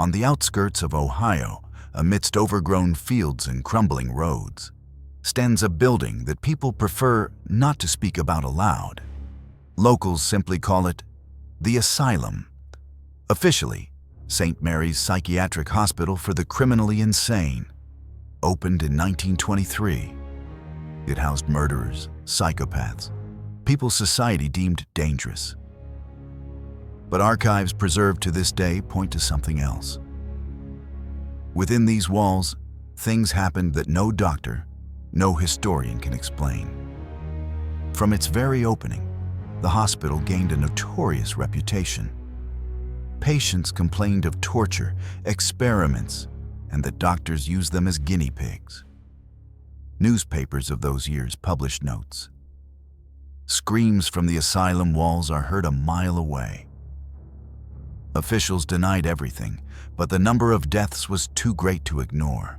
On the outskirts of Ohio, amidst overgrown fields and crumbling roads, stands a building that people prefer not to speak about aloud. Locals simply call it the Asylum. Officially, St. Mary's Psychiatric Hospital for the Criminally Insane. Opened in 1923. It housed murderers, psychopaths, people society deemed dangerous. But archives preserved to this day point to something else. Within these walls, things happened that no doctor, no historian can explain. From its very opening, the hospital gained a notorious reputation. Patients complained of torture, experiments, and that doctors used them as guinea pigs. Newspapers of those years published notes. Screams from the asylum walls are heard a mile away. Officials denied everything, but the number of deaths was too great to ignore.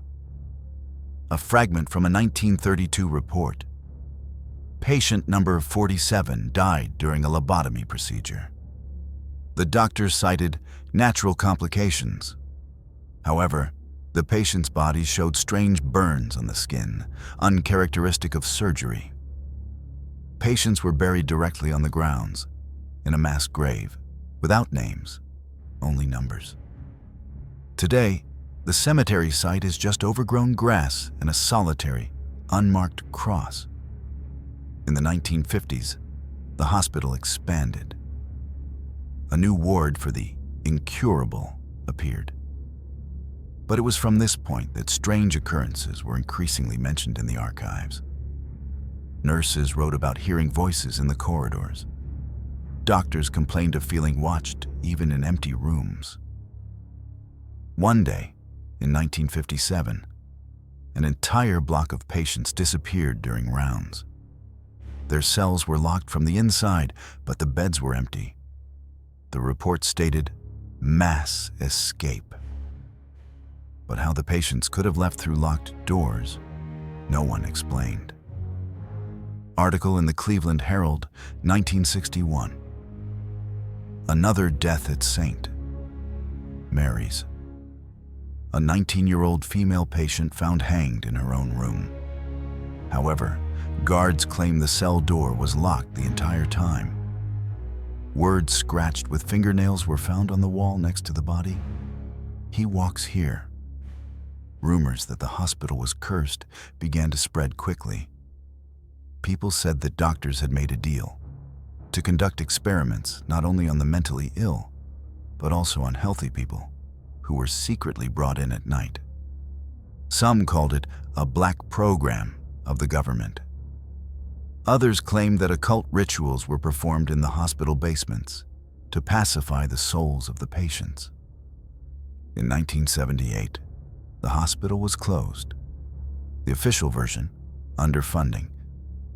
A fragment from a 1932 report. Patient number 47 died during a lobotomy procedure. The doctors cited natural complications. However, the patient's body showed strange burns on the skin, uncharacteristic of surgery. Patients were buried directly on the grounds, in a mass grave, without names, only numbers. Today, the cemetery site is just overgrown grass and a solitary, unmarked cross. In the 1950s, the hospital expanded. A new ward for the incurable appeared. But it was from this point that strange occurrences were increasingly mentioned in the archives. Nurses wrote about hearing voices in the corridors. Doctors complained of feeling watched, even in empty rooms. One day, in 1957, an entire block of patients disappeared during rounds. Their cells were locked from the inside, but the beds were empty. The report stated, "mass escape." But how the patients could have left through locked doors, no one explained. Article in the Cleveland Herald, 1961. Another death at St. Mary's. A 19-year-old female patient found hanged in her own room. However, guards claim the cell door was locked the entire time. Words scratched with fingernails were found on the wall next to the body. "He walks here." Rumors that the hospital was cursed began to spread quickly. People said that doctors had made a deal to conduct experiments not only on the mentally ill, but also on healthy people who were secretly brought in at night. Some called it a black program of the government. Others claimed that occult rituals were performed in the hospital basements to pacify the souls of the patients. In 1978, the hospital was closed. The official version, underfunding.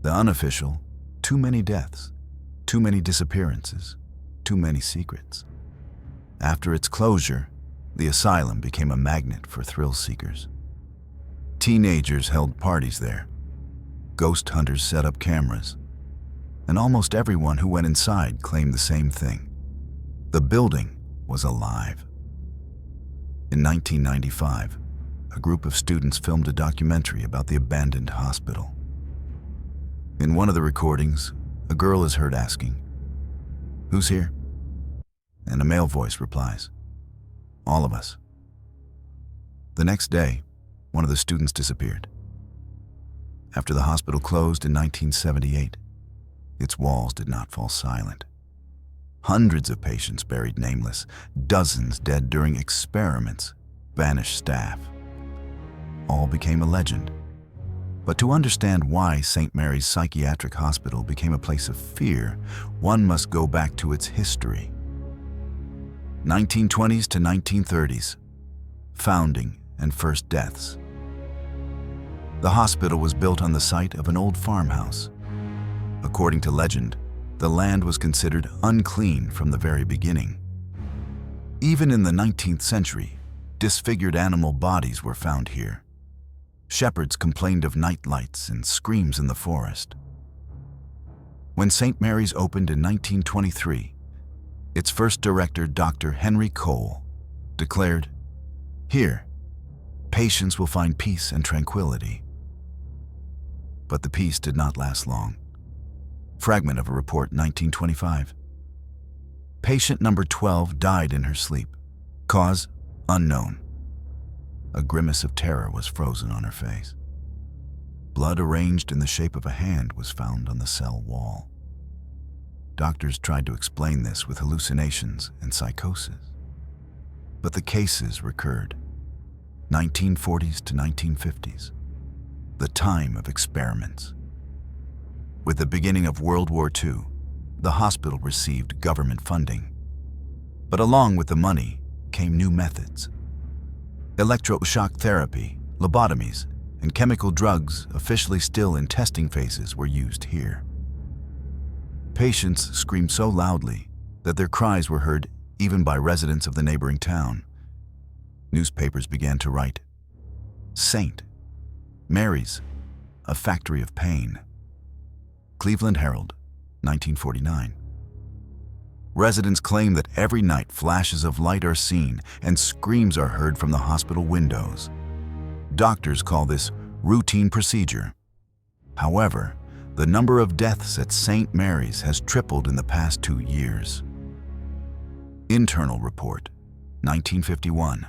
The unofficial, too many deaths, too many disappearances, too many secrets. After its closure, the asylum became a magnet for thrill seekers. Teenagers held parties there. Ghost hunters set up cameras. And almost everyone who went inside claimed the same thing. The building was alive. In 1995, a group of students filmed a documentary about the abandoned hospital. In one of the recordings, a girl is heard asking, "Who's here?" And a male voice replies, "All of us." The next day, one of the students disappeared. After the hospital closed in 1978, its walls did not fall silent. Hundreds of patients buried nameless, dozens dead during experiments, vanished staff. All became a legend. But to understand why St. Mary's Psychiatric Hospital became a place of fear, one must go back to its history. 1920s to 1930s, founding and first deaths. The hospital was built on the site of an old farmhouse. According to legend, the land was considered unclean from the very beginning. Even in the 19th century, disfigured animal bodies were found here. Shepherds complained of night lights and screams in the forest. When St. Mary's opened in 1923, its first director, Dr. Henry Cole, declared, Here, patients will find peace and tranquility. But the peace did not last long. Fragment of a report, 1925. Patient number 12 died in her sleep. Cause, unknown. A grimace of terror was frozen on her face. Blood arranged in the shape of a hand was found on the cell wall. Doctors tried to explain this with hallucinations and psychosis. But the cases recurred. 1940s to 1950s. The time of experiments. With the beginning of World War II, the hospital received government funding. But along with the money came new methods. Electroshock therapy, lobotomies, and chemical drugs officially still in testing phases were used here. Patients screamed so loudly that their cries were heard even by residents of the neighboring town. Newspapers began to write, "Saint Mary's, a factory of pain." Cleveland Herald, 1949. Residents claim that every night flashes of light are seen and screams are heard from the hospital windows. Doctors call this routine procedure. However, the number of deaths at St. Mary's has tripled in the past 2 years. Internal report, 1951.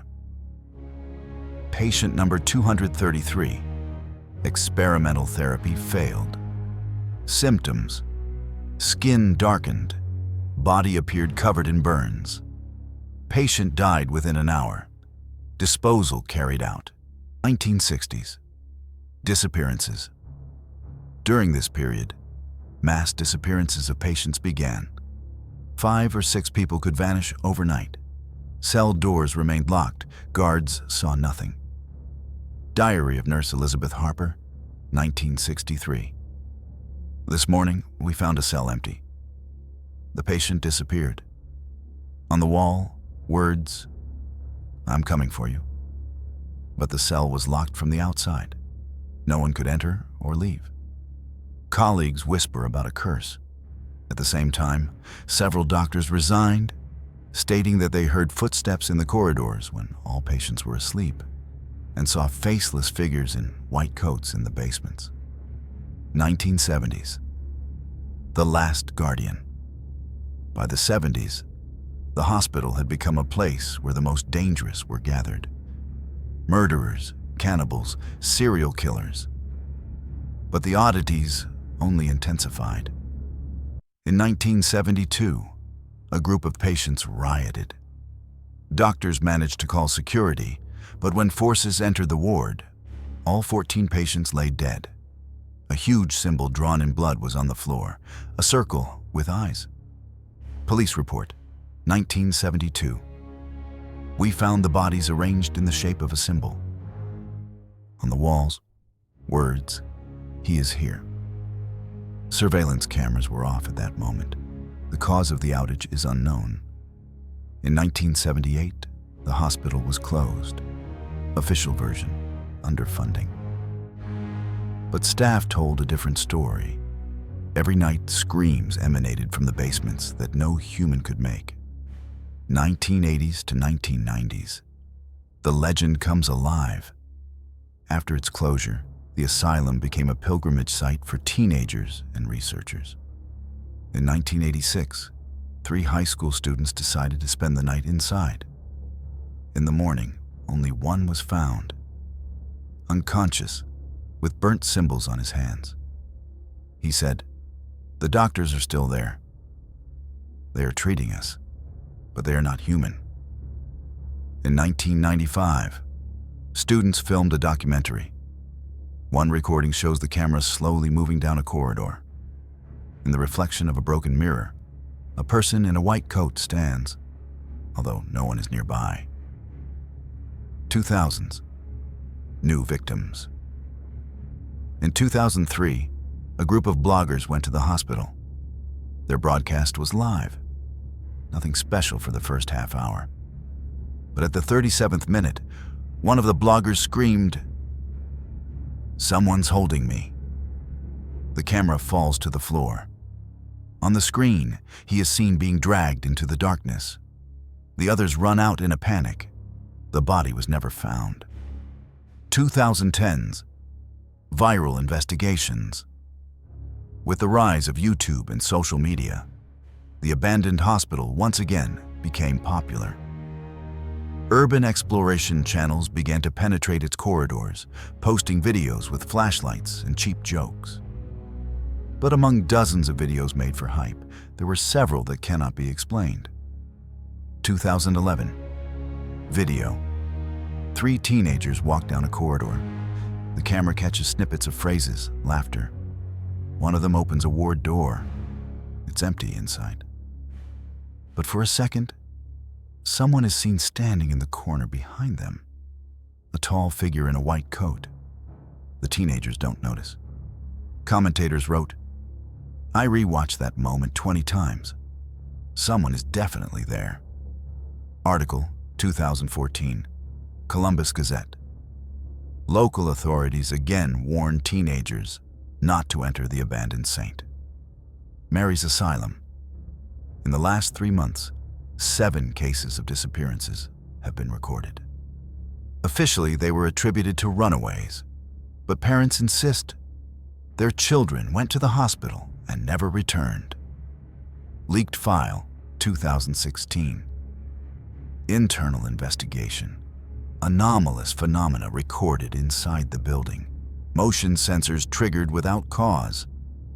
Patient number 233. Experimental therapy failed. Symptoms: skin darkened, body appeared covered in burns. Patient died within an hour. Disposal carried out. 1960s. Disappearances. During this period, mass disappearances of patients began. 5 or 6 people could vanish overnight. Cell doors remained locked. Guards saw nothing. Diary of Nurse Elizabeth Harper, 1963. This morning, we found a cell empty. The patient disappeared. On the wall, words, "I'm coming for you." But the cell was locked from the outside. No one could enter or leave. Colleagues whisper about a curse. At the same time, several doctors resigned, stating that they heard footsteps in the corridors when all patients were asleep, and saw faceless figures in white coats in the basements. 1970s. The Last Guardian. By the 70s, the hospital had become a place where the most dangerous were gathered. Murderers, cannibals, serial killers. But the oddities only intensified. In 1972, a group of patients rioted. Doctors managed to call security, but when forces entered the ward, all 14 patients lay dead. A huge symbol drawn in blood was on the floor, a circle with eyes. Police report, 1972. We found the bodies arranged in the shape of a symbol. On the walls, words, "He is here." Surveillance cameras were off at that moment. The cause of the outage is unknown. In 1978, the hospital was closed. Official version, underfunding. But staff told a different story. Every night, screams emanated from the basements that no human could make. 1980s to 1990s. The legend comes alive. After its closure, the asylum became a pilgrimage site for teenagers and researchers. In 1986, 3 high school students decided to spend the night inside. In the morning, only one was found, unconscious, with burnt symbols on his hands. He said, "The doctors are still there. They are treating us, but they are not human." In 1995, students filmed a documentary. One recording shows the camera slowly moving down a corridor. In the reflection of a broken mirror, a person in a white coat stands, although no one is nearby. 2000s. New victims. In 2003, a group of bloggers went to the hospital. Their broadcast was live. Nothing special for the first half hour. But at the 37th minute, one of the bloggers screamed, "Someone's holding me." The camera falls to the floor. On the screen, he is seen being dragged into the darkness. The others run out in a panic. The body was never found. 2010s. Viral investigations. With the rise of YouTube and social media, the abandoned hospital once again became popular. Urban exploration channels began to penetrate its corridors, posting videos with flashlights and cheap jokes. But among dozens of videos made for hype, there were several that cannot be explained. 2011. Video. 3 teenagers walk down a corridor. The camera catches snippets of phrases, laughter. One of them opens a ward door. It's empty inside. But for a second, someone is seen standing in the corner behind them. A tall figure in a white coat. The teenagers don't notice. Commentators wrote, "I rewatched that moment 20 times. Someone is definitely there." Article, 2014, Columbus Gazette. Local authorities again warn teenagers not to enter the abandoned saint. Mary's Asylum. In the last 3 months, 7 cases of disappearances have been recorded. Officially, they were attributed to runaways, but parents insist their children went to the hospital and never returned. Leaked file, 2016. Internal investigation. Anomalous phenomena recorded inside the building. Motion sensors triggered without cause.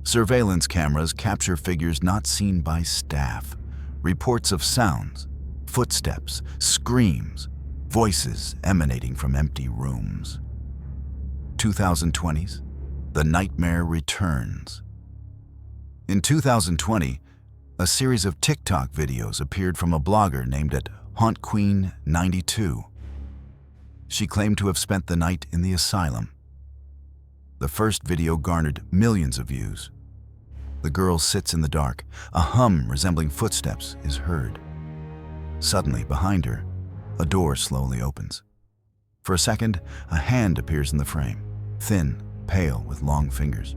Surveillance cameras capture figures not seen by staff. Reports of sounds, footsteps, screams, voices emanating from empty rooms. 2020s, the nightmare returns. In 2020, a series of TikTok videos appeared from a blogger named Haunt Queen 92. She claimed to have spent the night in the asylum. The first video garnered millions of views. The girl sits in the dark. A hum resembling footsteps is heard. Suddenly, behind her, a door slowly opens. For a second, a hand appears in the frame, thin, pale, with long fingers.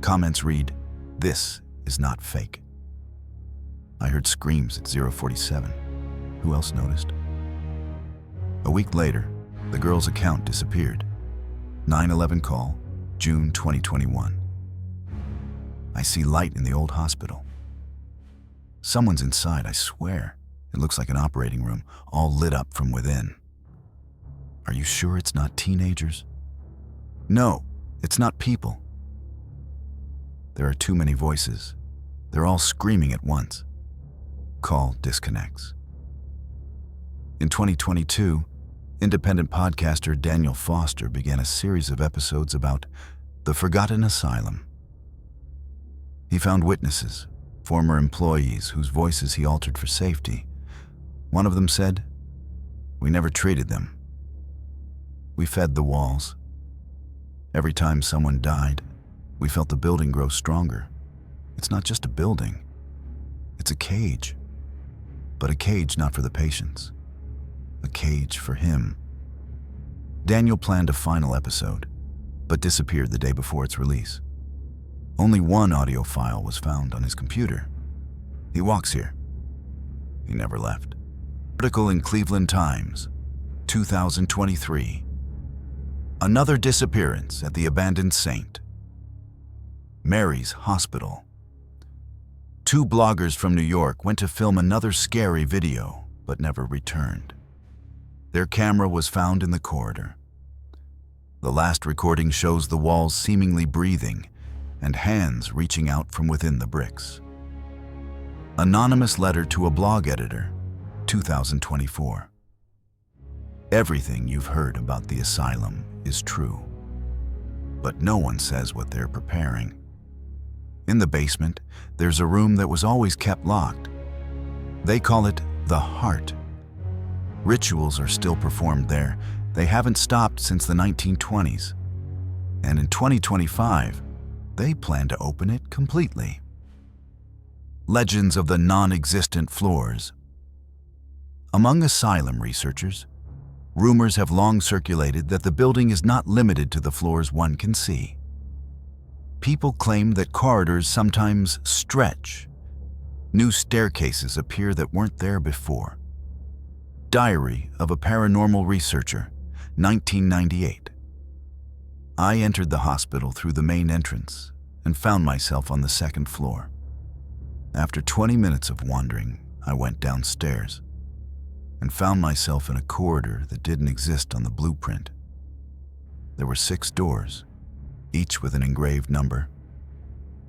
Comments read, "This is not fake." I heard screams at 047. Who else noticed? A week later, the girl's account disappeared. 911 call, June 2021. I see light in the old hospital. Someone's inside, I swear. It looks like an operating room, all lit up from within. Are you sure it's not teenagers? No, it's not people. There are too many voices. They're all screaming at once. Call disconnects. In 2022, independent podcaster Daniel Foster began a series of episodes about the Forgotten Asylum. He found witnesses, former employees whose voices he altered for safety. One of them said, "We never treated them. We fed the walls. Every time someone died, we felt the building grow stronger. It's not just a building. It's a cage. But a cage not for the patients. A cage for him." Daniel planned a final episode, but disappeared the day before its release. Only one audio file was found on his computer. He walks here. He never left. Article in Cleveland Times, 2023. Another disappearance at the abandoned saint. Mary's Hospital. 2 bloggers from New York went to film another scary video, but never returned. Their camera was found in the corridor. The last recording shows the walls seemingly breathing and hands reaching out from within the bricks. Anonymous letter to a blog editor, 2024. Everything you've heard about the asylum is true, but no one says what they're preparing. In the basement, there's a room that was always kept locked. They call it the heart. Rituals are still performed there. They haven't stopped since the 1920s. And in 2025, they plan to open it completely. Legends of the non-existent floors. Among asylum researchers, rumors have long circulated that the building is not limited to the floors one can see. People claim that corridors sometimes stretch. New staircases appear that weren't there before. Diary of a Paranormal Researcher, 1998. I entered the hospital through the main entrance and found myself on the second floor. After 20 minutes of wandering, I went downstairs and found myself in a corridor that didn't exist on the blueprint. There were 6 doors, each with an engraved number.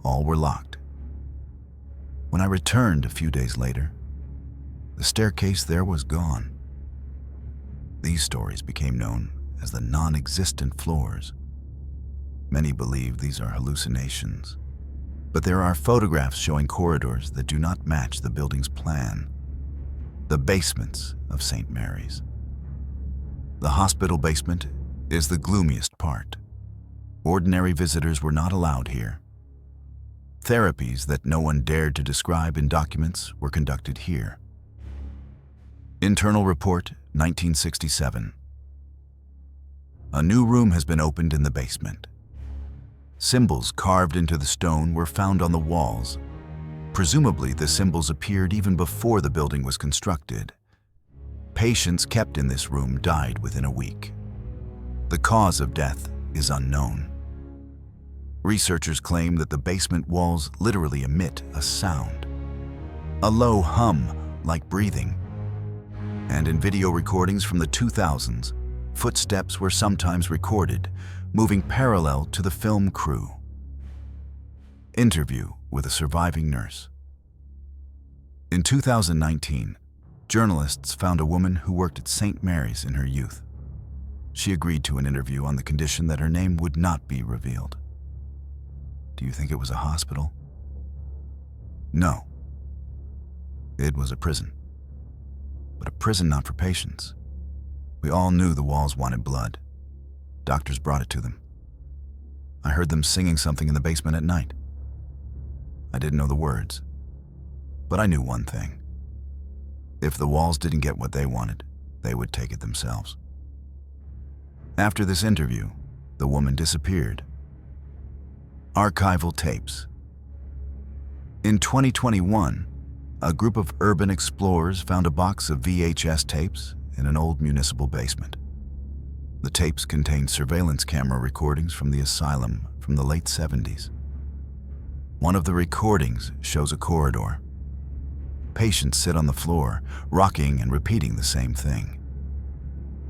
All were locked. When I returned a few days later, the staircase there was gone. These stories became known as the non-existent floors. Many believe these are hallucinations, but there are photographs showing corridors that do not match the building's plan. The basements of St. Mary's. The hospital basement is the gloomiest part. Ordinary visitors were not allowed here. Therapies that no one dared to describe in documents were conducted here. Internal Report, 1967. A new room has been opened in the basement. Symbols carved into the stone were found on the walls. Presumably, the symbols appeared even before the building was constructed. Patients kept in this room died within a week. The cause of death is unknown. Researchers claim that the basement walls literally emit a sound, a low hum like breathing. And in video recordings from the 2000s, footsteps were sometimes recorded, moving parallel to the film crew. Interview with a surviving nurse. In 2019, journalists found a woman who worked at St. Mary's in her youth. She agreed to an interview on the condition that her name would not be revealed. Do you think it was a hospital? No. It was a prison. But a prison not for patients. We all knew the walls wanted blood. Doctors brought it to them. I heard them singing something in the basement at night. I didn't know the words, but I knew one thing. If the walls didn't get what they wanted, they would take it themselves. After this interview, the woman disappeared. Archival tapes. In 2021, a group of urban explorers found a box of VHS tapes in an old municipal basement. The tapes contained surveillance camera recordings from the asylum from the late 70s. One of the recordings shows a corridor. Patients sit on the floor, rocking and repeating the same thing.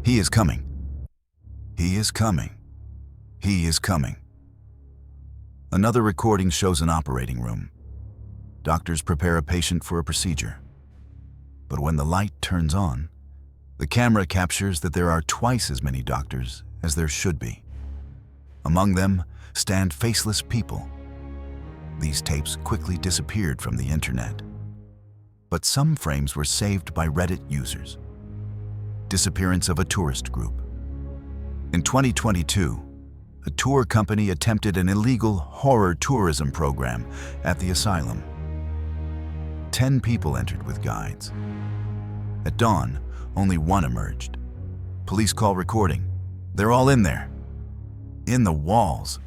He is coming. He is coming. He is coming. Another recording shows an operating room. Doctors prepare a patient for a procedure. But when the light turns on, the camera captures that there are twice as many doctors as there should be. Among them stand faceless people. These tapes quickly disappeared from the internet. But some frames were saved by Reddit users. Disappearance of a tourist group. In 2022, a tour company attempted an illegal horror tourism program at the asylum. 10 people entered with guides. At dawn, only one emerged. Police call recording. They're all in there. In the walls.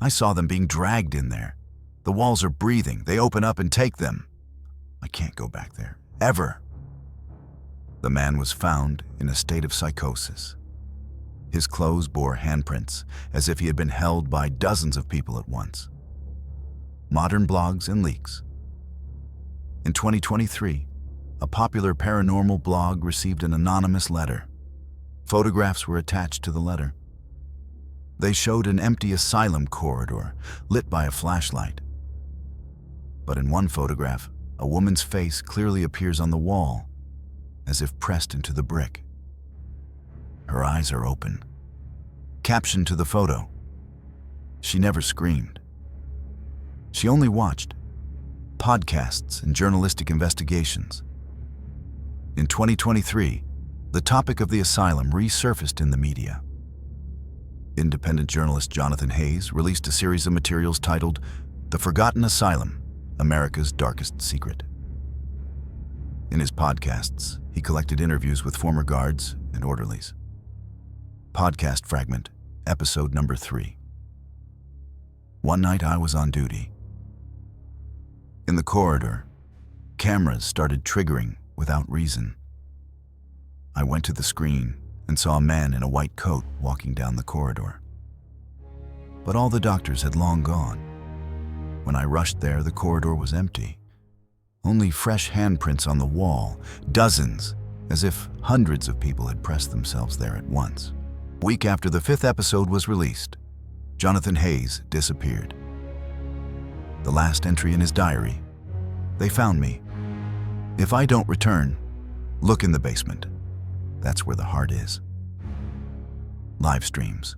I saw them being dragged in there. The walls are breathing. They open up and take them. I can't go back there, ever. The man was found in a state of psychosis. His clothes bore handprints, as if he had been held by dozens of people at once. Modern blogs and leaks. In 2023, a popular paranormal blog received an anonymous letter. Photographs were attached to the letter. They showed an empty asylum corridor lit by a flashlight. But in one photograph, a woman's face clearly appears on the wall, as if pressed into the brick. Her eyes are open. Caption to the photo: she never screamed. She only watched podcasts and journalistic investigations. In 2023, the topic of the asylum resurfaced in the media. Independent journalist Jonathan Hayes released a series of materials titled The Forgotten Asylum, America's Darkest Secret. In his podcasts, he collected interviews with former guards and orderlies. Podcast fragment, episode number 3. One night I was on duty. In the corridor, cameras started triggering without reason. I went to the screen and saw a man in a white coat walking down the corridor. But all the doctors had long gone. When I rushed there, the corridor was empty. Only fresh handprints on the wall, dozens, as if hundreds of people had pressed themselves there at once. A week after the 5th episode was released, Jonathan Hayes disappeared. The last entry in his diary: "They found me. If I don't return, look in the basement. That's where the heart is." Live streams.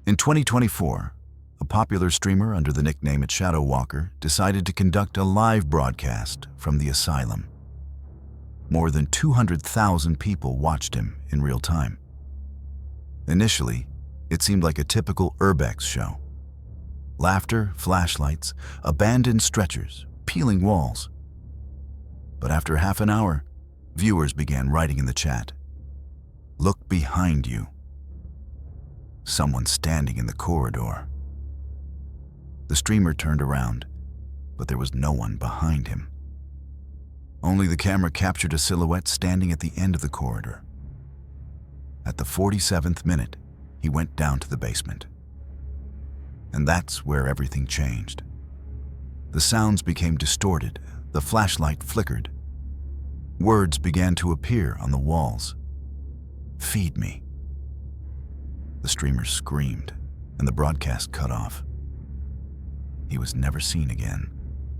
In 2024, a popular streamer under the nickname Shadow Walker decided to conduct a live broadcast from the asylum. More than 200,000 people watched him in real time. Initially, it seemed like a typical urbex show. Laughter, flashlights, abandoned stretchers, peeling walls. But after half an hour, viewers began writing in the chat, "Look behind you. Someone standing in the corridor." The streamer turned around, but there was no one behind him. Only the camera captured a silhouette standing at the end of the corridor. At the 47th minute, he went down to the basement. And that's where everything changed. The sounds became distorted, the flashlight flickered. Words began to appear on the walls. "Feed me." The streamer screamed, and the broadcast cut off. He was never seen again.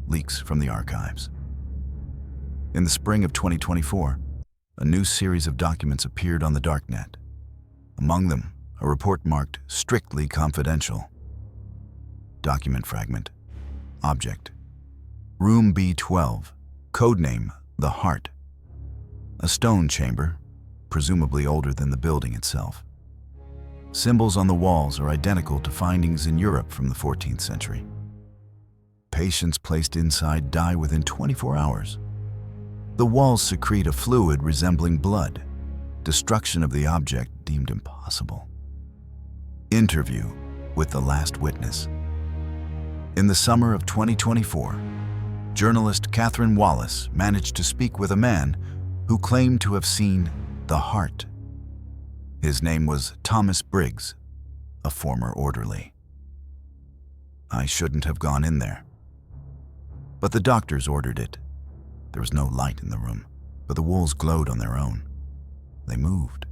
Leaks from the archives. In the spring of 2024, a new series of documents appeared on the darknet. Among them, a report marked "Strictly Confidential." Document fragment. Object: Room B12, codename The Heart. A stone chamber, presumably older than the building itself. Symbols on the walls are identical to findings in Europe from the 14th century. Patients placed inside die within 24 hours. The walls secrete a fluid resembling blood. Destruction of the object deemed impossible. Interview with the last witness. In the summer of 2024, journalist Catherine Wallace managed to speak with a man who claimed to have seen the heart. His name was Thomas Briggs, a former orderly. "I shouldn't have gone in there. But the doctors ordered it. There was no light in the room, but the walls glowed on their own. They moved,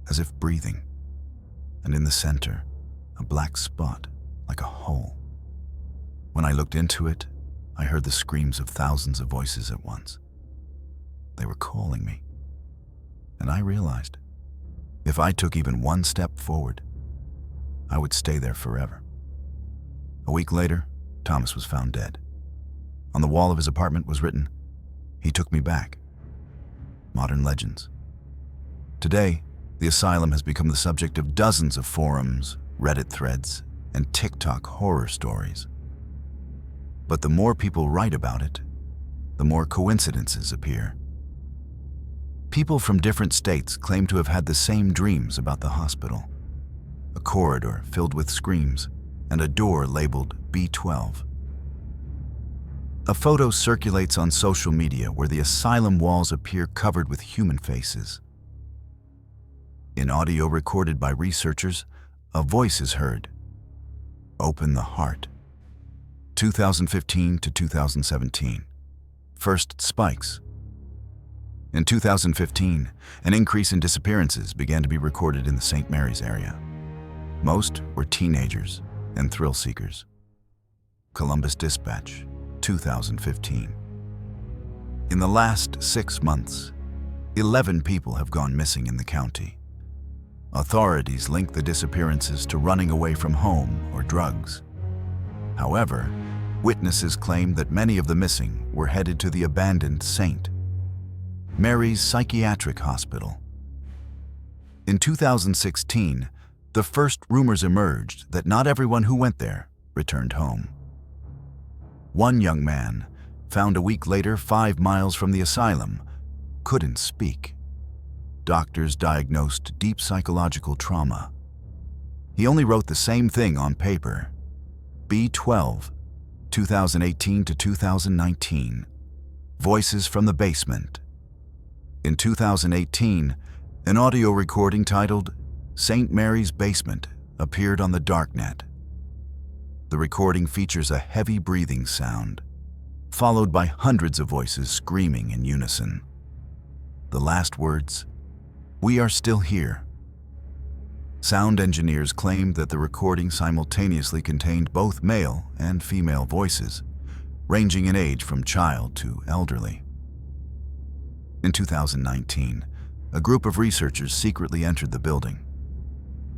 as if breathing. And in the center, a black spot, like a hole. When I looked into it, I heard the screams of thousands of voices at once. They were calling me. And I realized, if I took even one step forward, I would stay there forever." A week later, Thomas was found dead. On the wall of his apartment was written, "He took me back." Modern legends. Today, the asylum has become the subject of dozens of forums, Reddit threads, and TikTok horror stories. But the more people write about it, the more coincidences appear. People from different states claim to have had the same dreams about the hospital. A corridor filled with screams and a door labeled B12. A photo circulates on social media where the asylum walls appear covered with human faces. In audio recorded by researchers, a voice is heard. "Open the heart." 2015 to 2017. First spikes. In 2015, an increase in disappearances began to be recorded in the St. Mary's area. Most were teenagers and thrill seekers. Columbus Dispatch, 2015. In the last 6 months, 11 people have gone missing in the county. Authorities link the disappearances to running away from home or drugs. However, witnesses claim that many of the missing were headed to the abandoned St. Mary's Psychiatric Hospital. In 2016, the first rumors emerged that not everyone who went there returned home. One young man, found a week later 5 miles from the asylum, couldn't speak. Doctors diagnosed deep psychological trauma. He only wrote the same thing on paper. B12, 2018 to 2019. Voices from the basement. In 2018, an audio recording titled "St. Mary's Basement" appeared on the darknet. The recording features a heavy breathing sound, followed by hundreds of voices screaming in unison. The last words, "We are still here." Sound engineers claimed that the recording simultaneously contained both male and female voices, ranging in age from child to elderly. In 2019, a group of researchers secretly entered the building.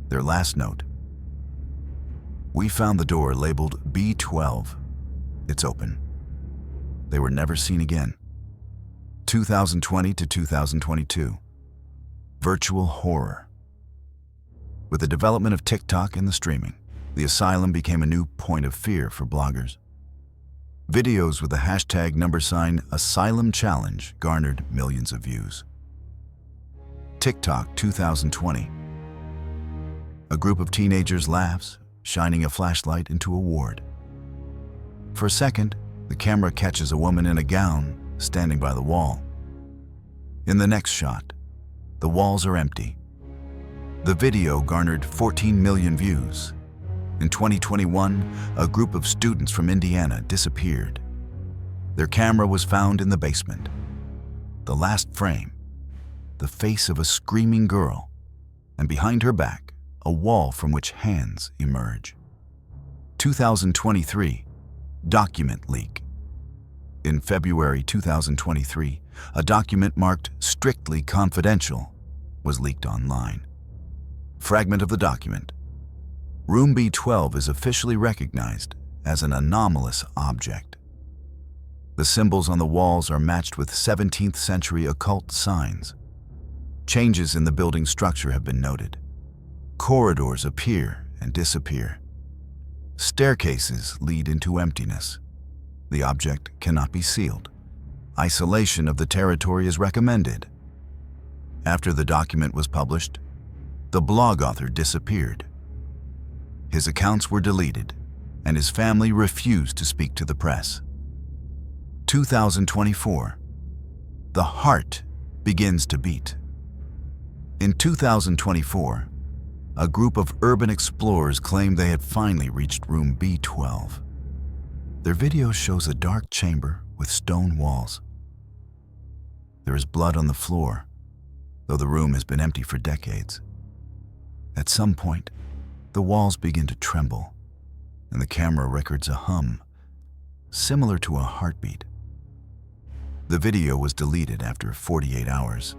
Their last note: "We found the door labeled B12. It's open." They were never seen again. 2020 to 2022. Virtual horror. With the development of TikTok and the streaming, the asylum became a new point of fear for bloggers. Videos with the hashtag #Asylum Challenge garnered millions of views. TikTok 2020. A group of teenagers laughs, shining a flashlight into a ward. For a second, the camera catches a woman in a gown standing by the wall. In the next shot, the walls are empty. The video garnered 14 million views. In 2021, a group of students from Indiana disappeared. Their camera was found in the basement. The last frame, the face of a screaming girl, and behind her back, a wall from which hands emerge. 2023. Document leak. In February 2023, a document marked "strictly confidential" was leaked online. Fragment of the document. Room B12 is officially recognized as an anomalous object. The symbols on the walls are matched with 17th century occult signs. Changes in the building structure have been noted. Corridors appear and disappear. Staircases lead into emptiness. The object cannot be sealed. Isolation of the territory is recommended. After the document was published, the blog author disappeared. His accounts were deleted, and his family refused to speak to the press. 2024. The heart begins to beat. In 2024, a group of urban explorers claimed they had finally reached room B12. Their video shows a dark chamber with stone walls. There is blood on the floor, though the room has been empty for decades. At some point, the walls begin to tremble, and the camera records a hum, similar to a heartbeat. The video was deleted after 48 hours,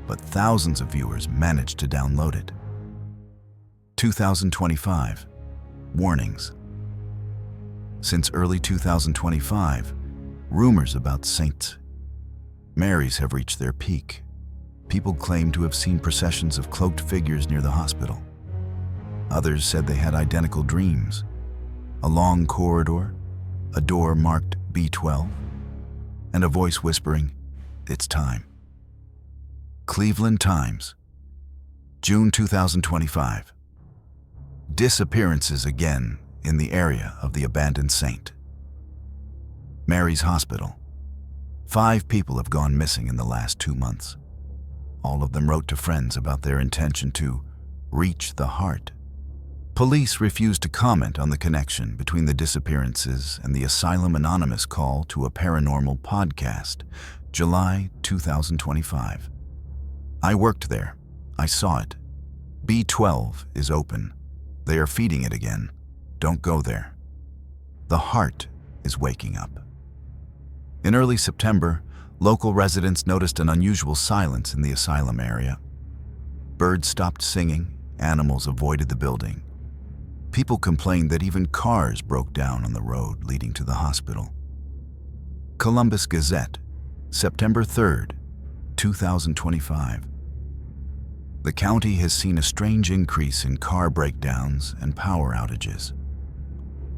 but thousands of viewers managed to download it. 2025. Warnings. Since early 2025, rumors about St. Mary's have reached their peak. People claim to have seen processions of cloaked figures near the hospital. Others said they had identical dreams. A long corridor, a door marked B12, and a voice whispering, "It's time." Cleveland Times. June 2025. Disappearances again in the area of the abandoned St. Mary's Hospital. 5 people have gone missing in the last 2 months. All of them wrote to friends about their intention to reach the heart. Police refused to comment on the connection between the disappearances and the Asylum Anonymous call to a paranormal podcast, July 2025. "I worked there. I saw it. B12 is open. They are feeding it again. Don't go there. The heart is waking up." In early September, local residents noticed an unusual silence in the asylum area. Birds stopped singing, animals avoided the building. People complained that even cars broke down on the road leading to the hospital. Columbus Gazette, September 3rd, 2025. The county has seen a strange increase in car breakdowns and power outages.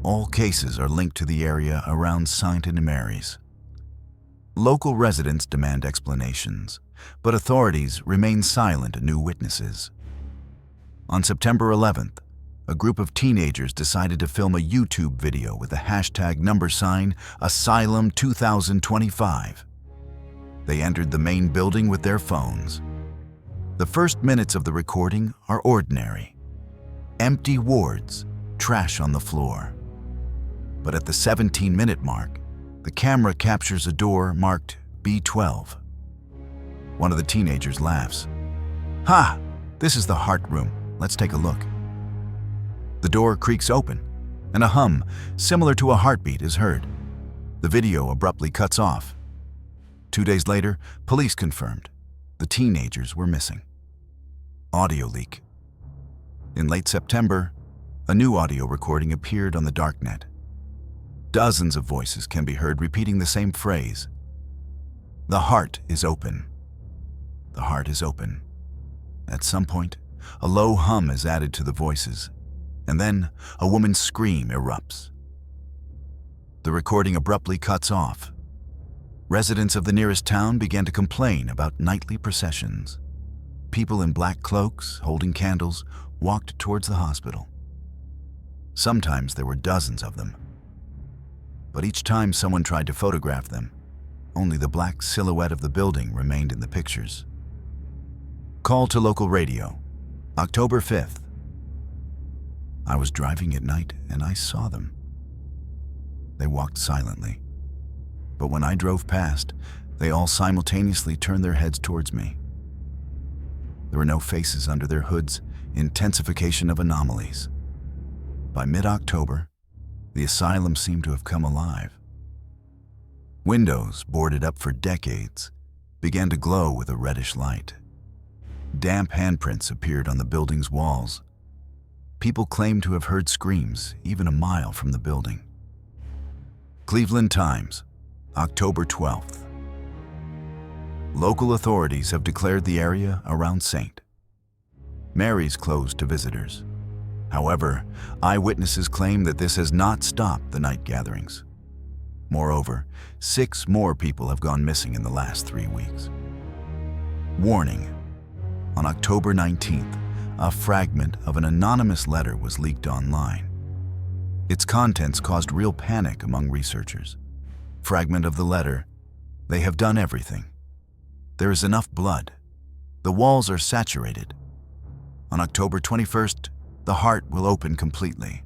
All cases are linked to the area around St. Mary's. Local residents demand explanations, but authorities remain silent to new witnesses. On September 11th, a group of teenagers decided to film a YouTube video with the hashtag #Asylum 2025. They entered the main building with their phones. The first minutes of the recording are ordinary. Empty wards, trash on the floor. But at the 17-minute mark, the camera captures a door marked B12. One of the teenagers laughs. "Ha! This is the heart room. Let's take a look." The door creaks open, and a hum, similar to a heartbeat, is heard. The video abruptly cuts off. 2 days later, police confirmed the teenagers were missing. Audio leak. In late September, a new audio recording appeared on the darknet. Dozens of voices can be heard repeating the same phrase. "The heart is open. The heart is open." At some point, a low hum is added to the voices, and then a woman's scream erupts. The recording abruptly cuts off. Residents of the nearest town began to complain about nightly processions. People in black cloaks, holding candles, walked towards the hospital. Sometimes there were dozens of them. But each time someone tried to photograph them, only the black silhouette of the building remained in the pictures. Call to local radio, October 5th. "I was driving at night and I saw them. They walked silently. But when I drove past, they all simultaneously turned their heads towards me. There were no faces under their hoods, intensification of anomalies. By mid-October, the asylum seemed to have come alive. Windows, boarded up for decades, began to glow with a reddish light. Damp handprints appeared on the building's walls. People claimed to have heard screams even a mile from the building." Cleveland Times, October 12th. Local authorities have declared the area around St. Mary's closed to visitors. However, eyewitnesses claim that this has not stopped the night gatherings. Moreover, 6 more people have gone missing in the last 3 weeks. Warning: on October 19th, a fragment of an anonymous letter was leaked online. Its contents caused real panic among researchers. Fragment of the letter: "They have done everything. There is enough blood. The walls are saturated. On October 21st, the heart will open completely.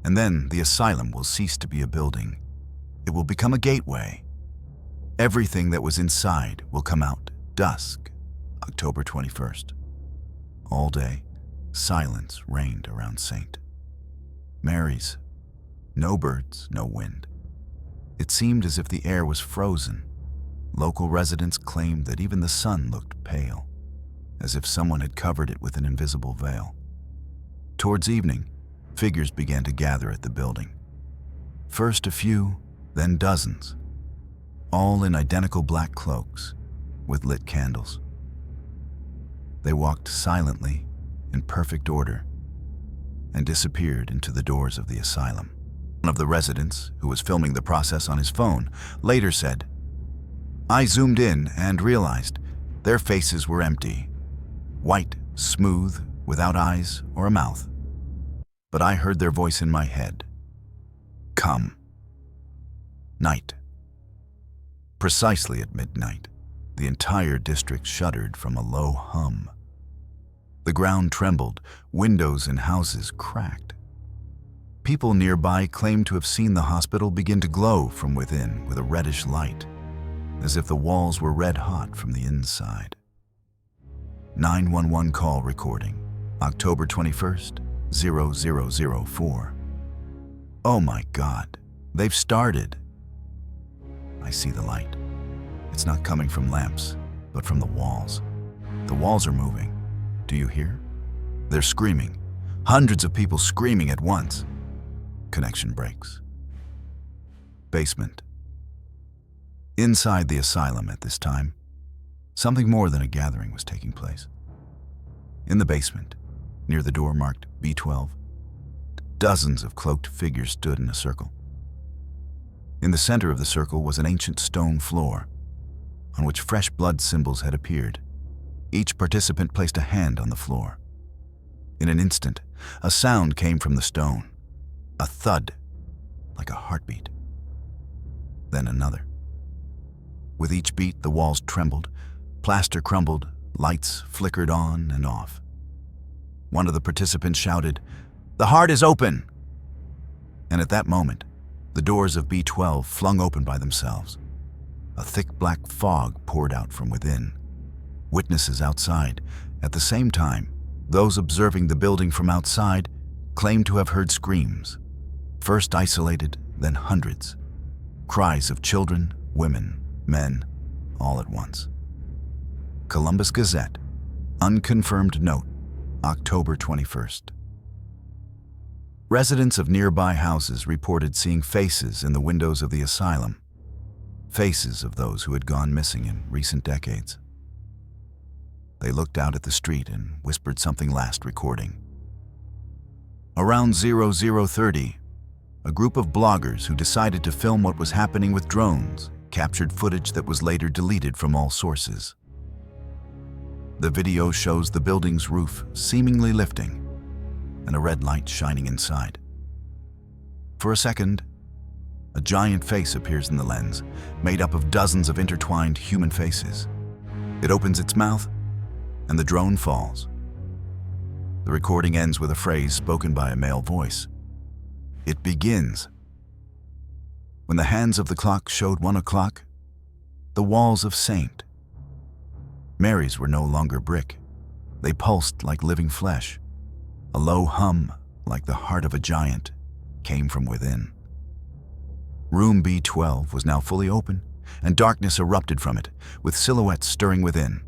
And then the asylum will cease to be a building. It will become a gateway. Everything that was inside will come out. Dusk, October 21st. All day, silence reigned around St. Mary's. No birds, no wind. It seemed as if the air was frozen. Local residents claimed that even the sun looked pale, as if someone had covered it with an invisible veil. Towards evening, figures began to gather at the building. First a few, then dozens, all in identical black cloaks with lit candles. They walked silently, in perfect order, and disappeared into the doors of the asylum. One of the residents, who was filming the process on his phone, later said, "I zoomed in and realized their faces were empty, white, smooth, without eyes or a mouth. But I heard their voice in my head. Come." Night. Precisely at midnight, the entire district shuddered from a low hum. The ground trembled, windows in houses cracked. People nearby claimed to have seen the hospital begin to glow from within with a reddish light, as if the walls were red hot from the inside. 911 call recording, October 21st, 0004. "Oh my God, they've started." I see the light. It's not coming from lamps, but from the walls. The walls are moving. Do you hear? They're screaming. Hundreds of people screaming at once. Connection breaks. Basement. Inside the asylum at this time, something more than a gathering was taking place. In the basement, near the door marked B12, dozens of cloaked figures stood in a circle. In the center of the circle was an ancient stone floor, on which fresh blood symbols had appeared. Each participant placed a hand on the floor. In an instant, a sound came from the stone, a thud, like a heartbeat. Then another. With each beat, the walls trembled, plaster crumbled, lights flickered on and off. One of the participants shouted, "The heart is open!" And at that moment, the doors of B12 flung open by themselves. A thick black fog poured out from within. Witnesses outside, at the same time, those observing the building from outside, claimed to have heard screams, first isolated, then hundreds. Cries of children, women, men, all at once. Columbus Gazette, unconfirmed note, October 21st. Residents of nearby houses reported seeing faces in the windows of the asylum, faces of those who had gone missing in recent decades. They looked out at the street and whispered something last recording. Around 0030, a group of bloggers who decided to film what was happening with drones captured footage that was later deleted from all sources. The video shows the building's roof seemingly lifting and a red light shining inside. For a second, a giant face appears in the lens, made up of dozens of intertwined human faces. It opens its mouth, and the drone falls. The recording ends with a phrase spoken by a male voice. It begins. When the hands of the clock showed 1 o'clock, the walls of St. Mary's were no longer brick. They pulsed like living flesh. A low hum, like the heart of a giant, came from within. Room B12 was now fully open, and darkness erupted from it, with silhouettes stirring within.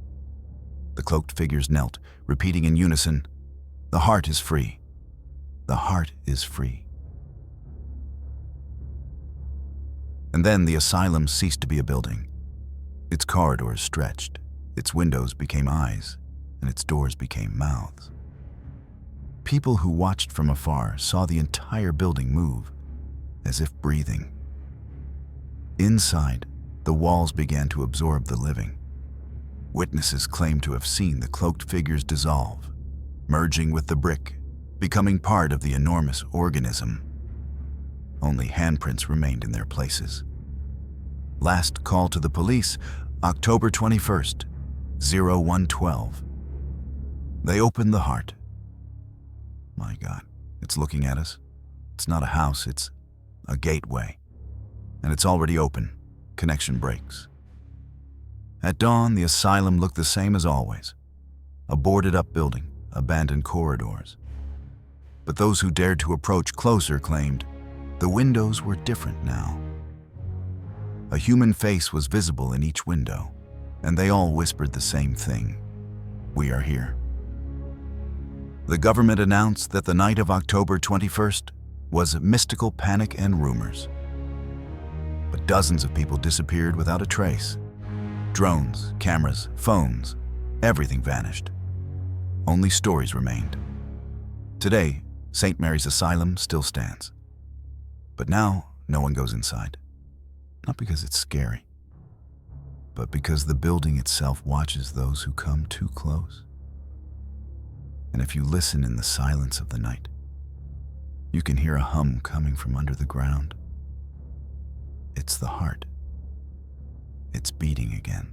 The cloaked figures knelt, repeating in unison, "The heart is free. The heart is free." And then the asylum ceased to be a building. Its corridors stretched, its windows became eyes, and its doors became mouths. People who watched from afar saw the entire building move, as if breathing. Inside, the walls began to absorb the living. Witnesses claimed to have seen the cloaked figures dissolve, merging with the brick, becoming part of the enormous organism. Only handprints remained in their places. Last call to the police, October 21st, 0112. They opened the heart. My God, it's looking at us. It's not a house, it's a gateway. And it's already open. Connection breaks. At dawn, the asylum looked the same as always. A boarded-up building, abandoned corridors. But those who dared to approach closer claimed the windows were different now. A human face was visible in each window, and they all whispered the same thing. We are here. The government announced that the night of October 21st was mystical panic and rumors. But dozens of people disappeared without a trace. Drones, cameras, phones, everything vanished. Only stories remained. Today, St. Mary's Asylum still stands. But now, no one goes inside. Not because it's scary, but because the building itself watches those who come too close. And if you listen in the silence of the night, you can hear a hum coming from under the ground. It's the heart. It's beating again.